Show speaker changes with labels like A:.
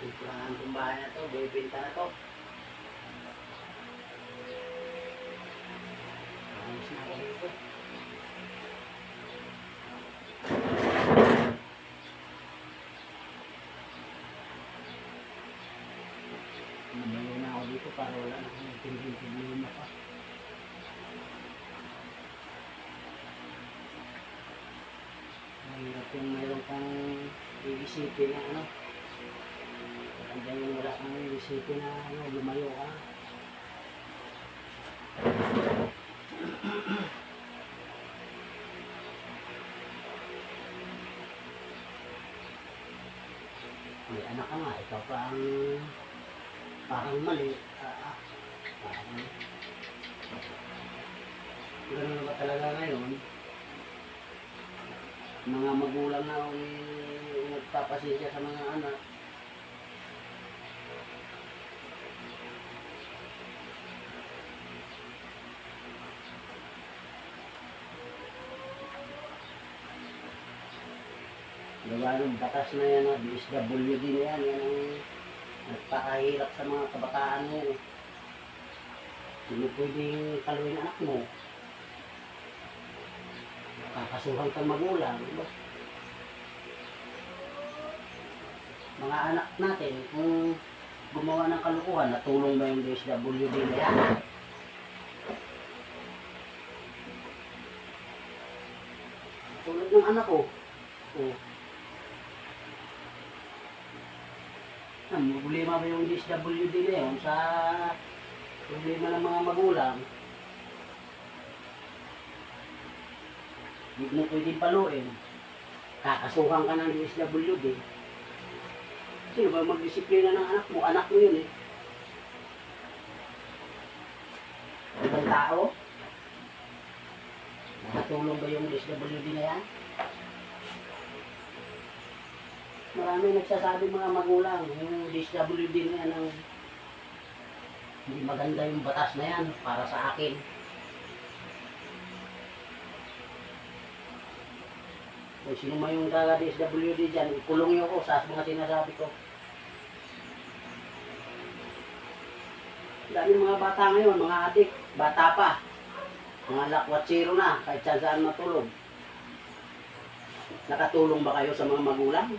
A: Tinturahan itong bahay na to, bibenta na to. Ayos na ako dito. Namayo na ako dito para wala na akong tingin-tingin na pa. Mahirap yung mayroon kang iisipin na ano. Andiyan yung wala kang iisipin na ano, lumayo ka. May anak ka nga, ikaw pa ang parang mali. Parang gano'n ba talaga ngayon? Mga magulang na nagpapasensya sa mga anak. Gawa ng batas na yan, DSWD na yan, yan ang nagpakahirap sa mga kabataan mo. Hindi pwedeng paluin anak mo. Kakasuhan kang magulang. Diba? Mga anak natin, kung gumawa ng kalukuhan, natulong ba yung DSWD na yan? Tulad ng anak ko. Problema ba yung DSWD na yun sa problema ng mga magulang? Hindi mo pwedeng paluin. Kakasuhan ka ng DSWD. Sino ba magdisiplina ng anak mo? Anak mo yun eh. Ibang tao? Nakatulong ba yung DSWD na yan? Marami nagsasabi mga magulang, yung DSWD na yan, ang hindi maganda yung batas na yan para sa akin. Kung sino man yung taga-DSWD dyan, ikulong nyo ko sa mga sinasabi ko. Dami mga bata ngayon, mga adik, bata pa. Mga lakwatsiro na, kahit saan matulog. Nakatulong ba kayo sa mga magulang?